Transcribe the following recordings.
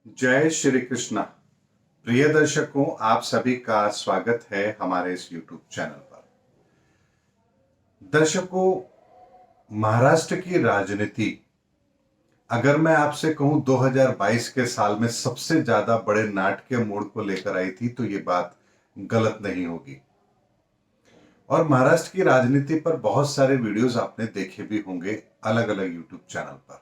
जय श्री कृष्णा। प्रिय दर्शकों, आप सभी का स्वागत है हमारे इस YouTube चैनल पर। दर्शकों, महाराष्ट्र की राजनीति, अगर मैं आपसे कहूं 2022 के साल में सबसे ज्यादा बड़े नाटकीय मोड़ को लेकर आई थी तो ये बात गलत नहीं होगी। और महाराष्ट्र की राजनीति पर बहुत सारे वीडियोस आपने देखे भी होंगे अलग अलग YouTube चैनल पर।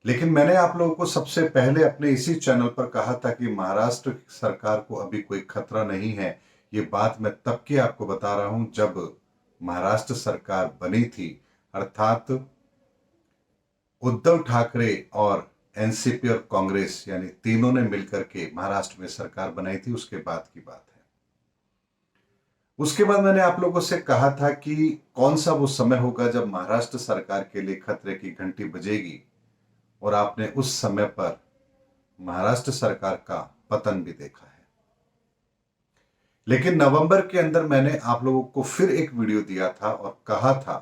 लेकिन मैंने आप लोगों को सबसे पहले अपने इसी चैनल पर कहा था कि महाराष्ट्र सरकार को अभी कोई खतरा नहीं है। ये बात मैं तब की आपको बता रहा हूं जब महाराष्ट्र सरकार बनी थी, अर्थात उद्धव ठाकरे और एनसीपी और कांग्रेस यानी तीनों ने मिलकर के महाराष्ट्र में सरकार बनाई थी, उसके बाद की बात है। उसके बाद मैंने आप लोगों से कहा था कि कौन सा वो समय होगा जब महाराष्ट्र सरकार के लिए खतरे की घंटी बजेगी, और आपने उस समय पर महाराष्ट्र सरकार का पतन भी देखा है। लेकिन नवंबर के अंदर मैंने आप लोगों को फिर एक वीडियो दिया था और कहा था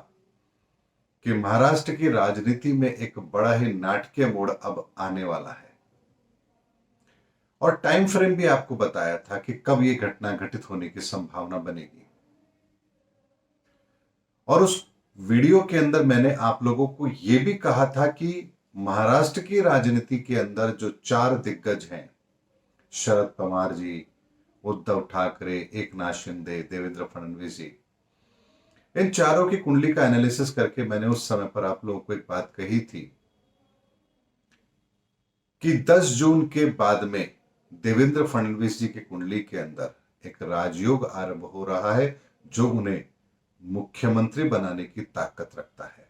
कि महाराष्ट्र की राजनीति में एक बड़ा ही नाटकीय मोड़ अब आने वाला है, और टाइम फ्रेम भी आपको बताया था कि कब यह घटना घटित होने की संभावना बनेगी। और उस वीडियो के अंदर मैंने आप लोगों को यह भी कहा था कि महाराष्ट्र की राजनीति के अंदर जो चार दिग्गज हैं, शरद पवार जी, उद्धव ठाकरे, एकनाथ शिंदे, देवेंद्र फडणवीस जी, इन चारों की कुंडली का एनालिसिस करके मैंने उस समय पर आप लोगों को एक बात कही थी कि 10 जून के बाद में देवेंद्र फडणवीस जी की कुंडली के अंदर एक राजयोग आरंभ हो रहा है जो उन्हें मुख्यमंत्री बनाने की ताकत रखता है।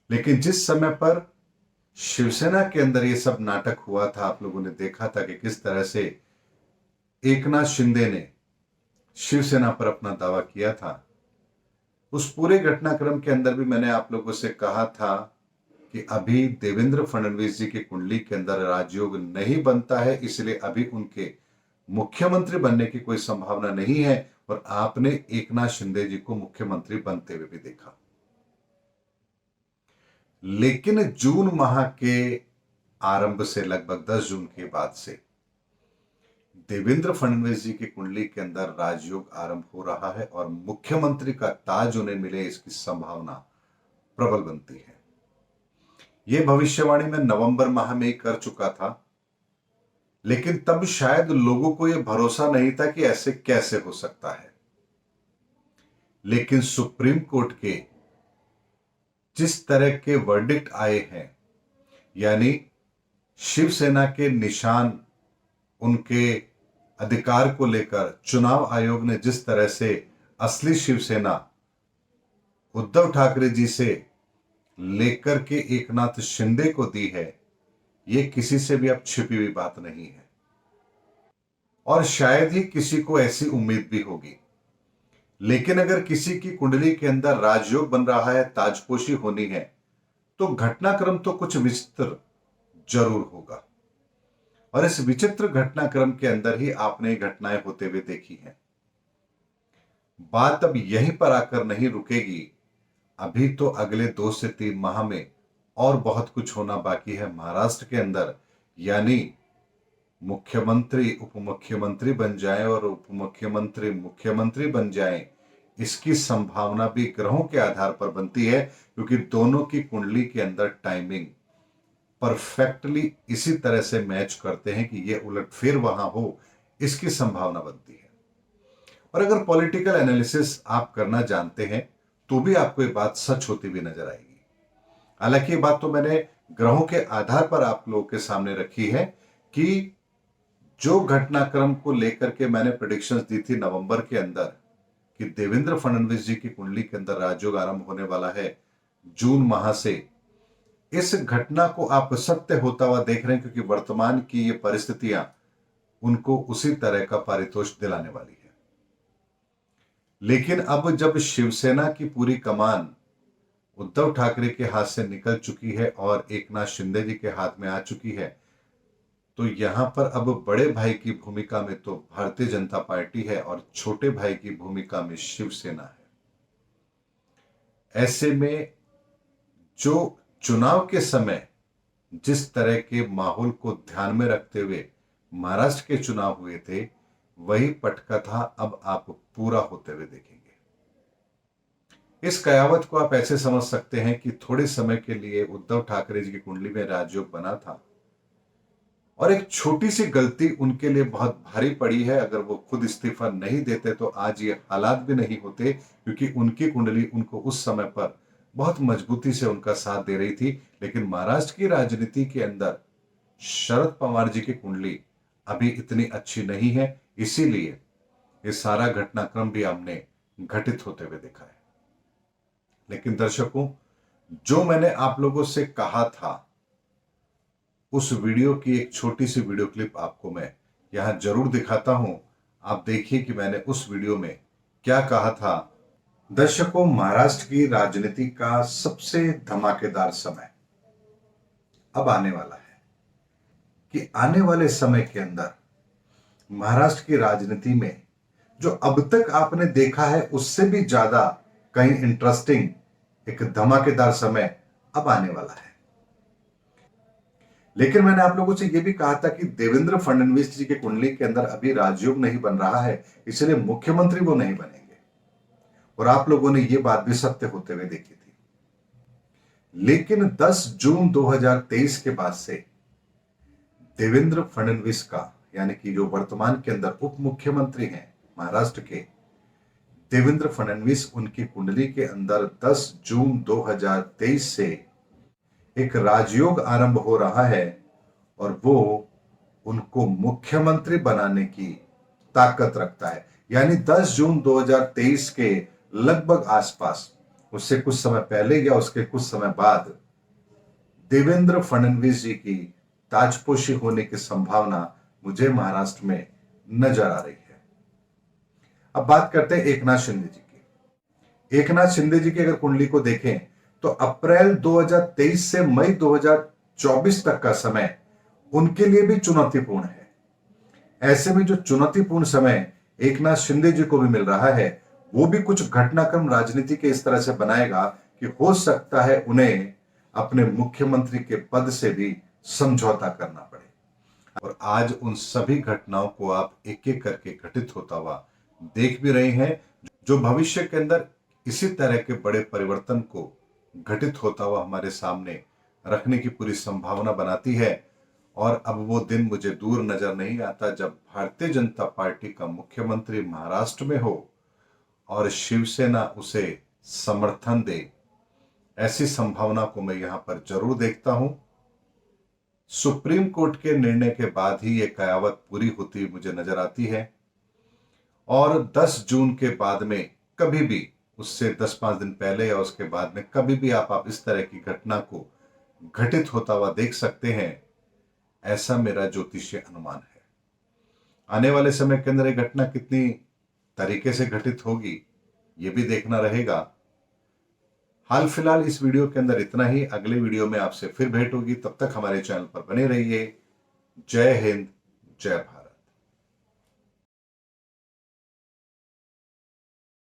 लेकिन जिस समय पर शिवसेना के अंदर यह सब नाटक हुआ था, आप लोगों ने देखा था कि किस तरह से एकनाथ शिंदे ने शिवसेना पर अपना दावा किया था। उस पूरे घटनाक्रम के अंदर भी मैंने आप लोगों से कहा था कि अभी देवेंद्र फडणवीस जी की कुंडली के अंदर राजयोग नहीं बनता है, इसलिए अभी उनके मुख्यमंत्री बनने की कोई संभावना नहीं है। और आपने एकनाथ शिंदे जी को मुख्यमंत्री बनते हुए भी देखा। लेकिन जून माह के आरंभ से लगभग 10 जून के बाद से देवेंद्र फडणवीस जी की कुंडली के अंदर राजयोग आरंभ हो रहा है और मुख्यमंत्री का ताज उन्हें मिले, इसकी संभावना प्रबल बनती है। यह भविष्यवाणी मैं नवंबर माह में ही कर चुका था, लेकिन तब शायद लोगों को यह भरोसा नहीं था कि ऐसे कैसे हो सकता है। लेकिन सुप्रीम कोर्ट के जिस तरह के वर्डिक्ट आए हैं, यानी शिवसेना के निशान, उनके अधिकार को लेकर चुनाव आयोग ने जिस तरह से असली शिवसेना उद्धव ठाकरे जी से लेकर के एकनाथ शिंदे को दी है, यह किसी से भी अब छिपी हुई बात नहीं है और शायद ही किसी को ऐसी उम्मीद भी होगी। लेकिन अगर किसी की कुंडली के अंदर राजयोग बन रहा है, ताजपोशी होनी है, तो घटनाक्रम तो कुछ विचित्र जरूर होगा। और इस विचित्र घटनाक्रम के अंदर ही आपने घटनाएं होते हुए देखी हैं। बात अब यहीं पर आकर नहीं रुकेगी। अभी तो अगले 2 से 3 माह में और बहुत कुछ होना बाकी है महाराष्ट्र के अंदर, यानी मुख्यमंत्री उप मुख्यमंत्री बन जाए और उप मुख्यमंत्री मुख्यमंत्री बन जाए, इसकी संभावना भी ग्रहों के आधार पर बनती है, क्योंकि दोनों की कुंडली के अंदर टाइमिंग परफेक्टली इसी तरह से मैच करते हैं कि यह उलटफेर वहां हो, इसकी संभावना बनती है। और अगर पॉलिटिकल एनालिसिस आप करना जानते हैं तो भी आपको ये बात सच होती भी नजर आएगी। हालांकि ये बात तो मैंने ग्रहों के आधार पर आप लोगों के सामने रखी है कि जो घटनाक्रम को लेकर के मैंने प्रेडिक्शंस दी थी नवंबर के अंदर कि देवेंद्र फडणवीस जी की कुंडली के अंदर राजयोग आरंभ होने वाला है जून माह से, इस घटना को आप सत्य होता हुआ देख रहे हैं, क्योंकि वर्तमान की ये परिस्थितियां उनको उसी तरह का पारितोष दिलाने वाली है। लेकिन अब जब शिवसेना की पूरी कमान उद्धव ठाकरे के हाथ से निकल चुकी है और एकनाथ शिंदे जी के हाथ में आ चुकी है, तो यहां पर अब बड़े भाई की भूमिका में तो भारतीय जनता पार्टी है और छोटे भाई की भूमिका में शिवसेना है। ऐसे में जो चुनाव के समय जिस तरह के माहौल को ध्यान में रखते हुए महाराष्ट्र के चुनाव हुए थे, वही पटकथा अब आप पूरा होते हुए देखेंगे। इस कयावत को आप ऐसे समझ सकते हैं कि थोड़े समय के लिए उद्धव ठाकरे जी की कुंडली में राजयोग बना था और एक छोटी सी गलती उनके लिए बहुत भारी पड़ी है। अगर वो खुद इस्तीफा नहीं देते तो आज ये हालात भी नहीं होते, क्योंकि उनकी कुंडली उनको उस समय पर बहुत मजबूती से उनका साथ दे रही थी। लेकिन महाराष्ट्र की राजनीति के अंदर शरद पवार जी की कुंडली अभी इतनी अच्छी नहीं है, इसीलिए ये सारा घटनाक्रम भी हमने घटित होते हुए देखा है। लेकिन दर्शकों, जो मैंने आप लोगों से कहा था, उस वीडियो की एक छोटी सी वीडियो क्लिप आपको मैं यहां जरूर दिखाता हूं। आप देखिए कि मैंने उस वीडियो में क्या कहा था। दर्शकों, महाराष्ट्र की राजनीति का सबसे धमाकेदार समय अब आने वाला है कि आने वाले समय के अंदर महाराष्ट्र की राजनीति में जो अब तक आपने देखा है उससे भी ज्यादा कहीं इंटरेस्टिंग एक धमाकेदार समय अब आने वाला है। लेकिन मैंने आप लोगों से यह भी कहा था कि देवेंद्र फडणवीस जी के कुंडली के अंदर अभी राजयोग नहीं बन रहा है, इसलिए मुख्यमंत्री वो नहीं बनेंगे। और आप लोगों ने यह बात भी सत्य होते हुए देखी थी। लेकिन 10 जून 2023 के बाद से देवेंद्र फडणवीस का, यानी कि जो वर्तमान के अंदर उप मुख्यमंत्री हैं महाराष्ट्र के, देवेंद्र फडणवीस, उनकी कुंडली के अंदर 10 जून 2023 से एक राजयोग आरंभ हो रहा है और वो उनको मुख्यमंत्री बनाने की ताकत रखता है। यानी 10 जून 2023 के लगभग आसपास, उससे कुछ समय पहले या उसके कुछ समय बाद, देवेंद्र फडणवीस जी की ताजपोशी होने की संभावना मुझे महाराष्ट्र में नजर आ रही है। अब बात करते हैं एकनाथ शिंदे जी की। एकनाथ शिंदे जी की अगर कुंडली को देखें तो अप्रैल 2023 से मई 2024 तक का समय उनके लिए भी चुनौतीपूर्ण है। ऐसे में जो चुनौतीपूर्ण समय एकनाथ शिंदे जी को भी मिल रहा है, वो भी कुछ घटनाक्रम राजनीति के इस तरह से बनाएगा कि हो सकता है उन्हें अपने मुख्यमंत्री के पद से भी समझौता करना पड़े। और आज उन सभी घटनाओं को आप एक एक करके घटित होता हुआ देख भी रहे हैं, जो भविष्य के अंदर इसी तरह के बड़े परिवर्तन को घटित होता हुआ हमारे सामने रखने की पूरी संभावना बनाती है। और अब वो दिन मुझे दूर नजर नहीं आता जब भारतीय जनता पार्टी का मुख्यमंत्री महाराष्ट्र में हो और शिवसेना उसे समर्थन दे। ऐसी संभावना को मैं यहां पर जरूर देखता हूं। सुप्रीम कोर्ट के निर्णय के बाद ही यह कयावत पूरी होती मुझे नजर आती है। और 10 जून के बाद में कभी भी, उससे 10-5 दिन पहले या उसके बाद में कभी भी आप इस तरह की घटना को घटित होता हुआ देख सकते हैं, ऐसा मेरा ज्योतिषीय अनुमान है। आने वाले समय के अंदर यह घटना कितनी तरीके से घटित होगी, यह भी देखना रहेगा। हाल फिलहाल इस वीडियो के अंदर इतना ही। अगले वीडियो में आपसे फिर भेंट होगी, तब तक हमारे चैनल पर बने रहिए। जय हिंद, जय भारत।